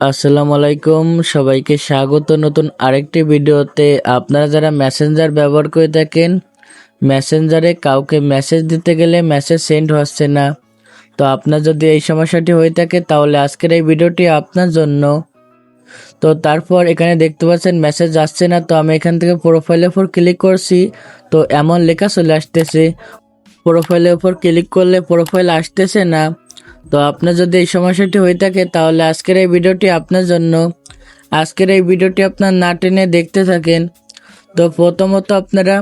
আসসালামু আলাইকুম, সবাইকে স্বাগত নতুন আরেকটি ভিডিওতে। আপনারা যারা মেসেঞ্জার ব্যবহার করে থাকেন, মেসেঞ্জারে কাউকে মেসেজ দিতে গেলে মেসেজ সেন্ড হচ্ছে না, তো আপনার যদি এই সমস্যাটি হয়ে থাকে তাহলে আজকের এই ভিডিওটি আপনার জন্য। তো তারপর এখানে দেখতে পাচ্ছেন মেসেজ আসছে না, তো আমি এখান থেকে প্রোফাইলের উপর ক্লিক করছি, তো এমন লেখা চলে আসতেছে। প্রোফাইলের উপর ক্লিক করলে প্রোফাইল আসতেছে না। তো আপনার যদি এই সমস্যাটি হয়ে থাকে তাহলে আজকের এই ভিডিওটি আপনার জন্য। আজকের এই ভিডিওটি আপনার না টেনে দেখতে থাকেন। তো প্রথমত আপনারা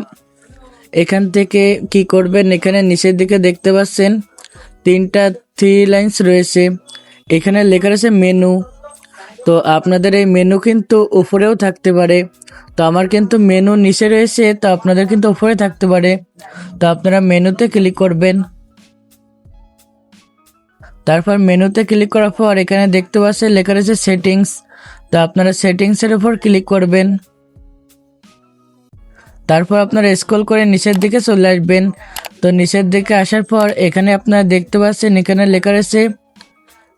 এখান থেকে কি করবেন, এখানে নিচের দিকে দেখতে পাচ্ছেন তিনটা থ্রি লাইন্স রয়েছে, এখানে লেখা রয়েছে মেনু। তো আপনাদের এই মেনু কিন্তু উপরেও থাকতে পারে, তো আমার কিন্তু মেনু নিচে রয়েছে, তো আপনাদের কিন্তু উপরে থাকতে পারে। তো আপনারা মেনুতে ক্লিক করবেন। তারপর মেনুতে ক্লিক করার পর এখানে দেখতে পাচ্ছেন লেখা রয়েছে সেটিংস, তো আপনারা সেটিংসের উপর ক্লিক করবেন। তারপর আপনারা স্ক্রল করে নিচের দিকে চলে আসবেন। তো নিচের দিকে আসার পর এখানে আপনারা দেখতে পাচ্ছেন এখানে লেখা রয়েছে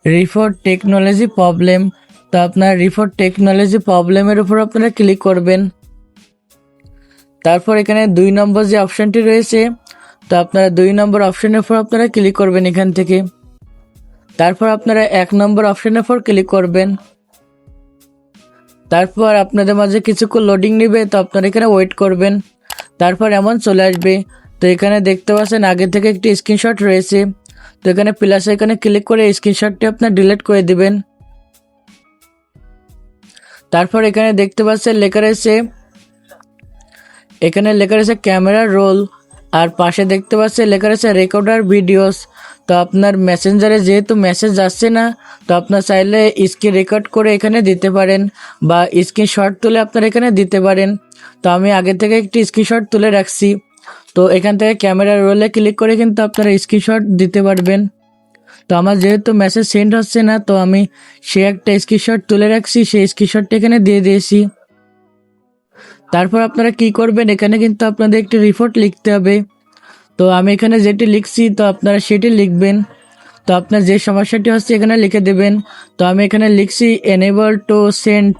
রিপোর্ট টেকনোলজি প্রবলেম, তো আপনারা রিপোর্ট টেকনোলজি প্রবলেমের উপর আপনারা ক্লিক করবেন। তারপর এখানে 2 নম্বর যে অপশানটি রয়েছে, তো আপনারা 2 নম্বর অপশানের উপর আপনারা ক্লিক করবেন এখান থেকে। তারপর আপনারা 1 নম্বর অপশানের উপর ক্লিক করবেন। তারপর আপনাদের মাঝে কিছুক্ষণ লোডিং নেবে, তো আপনারা এখানে ওয়েট করবেন। তারপর এমন চলে আসবে। তো এখানে দেখতে পাচ্ছেন আগে থেকে একটি স্ক্রিনশট রয়েছে, তো এখানে প্লাস এখানে ক্লিক করে স্ক্রিনশটটি আপনার ডিলিট করে দিবেন। তারপর এখানে দেখতে পাচ্ছেন লেখা রয়েছে ক্যামেরা রোল, আর পাশে দেখতে পাচ্ছেন লেখা রয়েছে রেকর্ডার ভিডিওস। তো আপনার মেসেঞ্জারে যেহেতু মেসেজ আসছে না, তো আপনার চাইলে স্ক্রিন রেকর্ড করে এখানে দিতে পারেন বা স্ক্রিনশট তুলে আপনারা এখানে দিতে পারেন। তো আমি আগে থেকে একটি স্ক্রিনশট তুলে রাখছি, তো এখান থেকে ক্যামেরা রোলে ক্লিক করে কিন্তু আপনারা স্ক্রিনশট দিতে পারবেন। তো আমার যেহেতু মেসেজ সেন্ড হচ্ছে না, তো আমি সে একটা স্ক্রিনশট তুলে রাখছি, সেই স্ক্রিনশটটা এখানে দিয়ে দিয়েছি। তারপর আপনারা কি করবেন, এখানে কিন্তু আপনাদের একটি রিপোর্ট লিখতে হবে। তো আমি এখানে যেটি লিখছি, তো আপনারা সেটি লিখবেন। তো আপনার যে সমস্যাটি হচ্ছে এখানে লিখে দেবেন। তো আমি এখানে লিখছি এনেবল টু সেন্ড,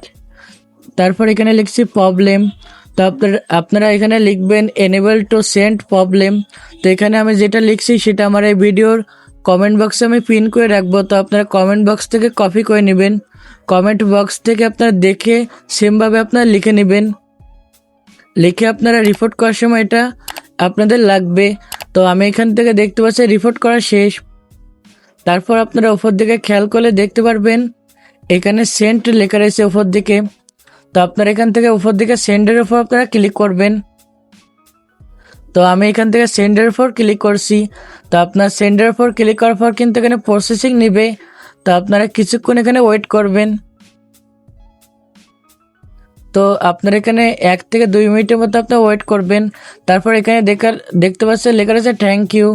তারপর এখানে লিখছি প্রবলেম। তো আপনারা এখানে লিখবেন এনেবল টু সেন্ড প্রবলেম। তো এখানে আমি যেটা লিখছি সেটা আমার এই ভিডিওর কমেন্ট বক্সে আমি পিন করে রাখবো, তো আপনারা কমেন্ট বক্স থেকে কপি করে নেবেন। কমেন্ট বক্স থেকে আপনারা দেখে সেমভাবে আপনারা লিখে নেবেন। লিখে আপনারা রিপোর্ট করার সময় এটা আপনাদের লাগবে। তো আমি এখান থেকে দেখতে পাচ্ছি রিপোর্ট করা শেষ। তারপর আপনারা উপর দিকে খেয়াল করলে দেখতে পারবেন এখানে সেন্ড লেখা রয়েছে উপর দিকে। তো আপনারা এখান থেকে উপর দিকে সেন্ডের উপর আপনারা ক্লিক করবেন। তো আমি এখান থেকে সেন্ডের উপর ক্লিক করছি। তো আপনার সেন্ডের উপর ক্লিক করার পর কিন্তু এখানে প্রসেসিং নেবে, তো আপনারা কিছুক্ষণ এখানে ওয়েট করবেন। তো আপনার এখানে 1 থেকে 2 মিনিটের মতো আপনার ওয়েট করবেন। তারপর এখানে দেখতে পাচ্ছেন লেখা আছে থ্যাংক ইউ,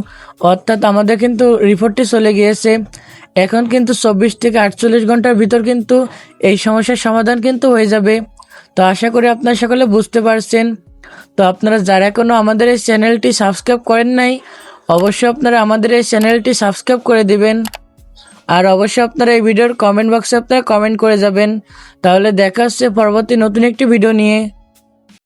অর্থাৎ আমাদের কিন্তু রিপোর্টটি চলে গিয়েছে। এখন কিন্তু 24 থেকে 48 ঘন্টার ভিতর কিন্তু এই সমস্যার সমাধান কিন্তু হয়ে যাবে। তো আশা করি আপনারা সকলে বুঝতে পারছেন। তো আপনারা যারা এখনও আমাদের এই চ্যানেলটি সাবস্ক্রাইব করেন নাই, অবশ্যই আপনারা আমাদের এই চ্যানেলটি সাবস্ক্রাইব করে দিবেন। আর অবশ্যই আপনারা এই ভিডিওর কমেন্ট বক্সে আপনারা কমেন্ট করে যাবেন। তাহলে দেখা হচ্ছে পরবর্তী নতুন একটি ভিডিও নিয়ে।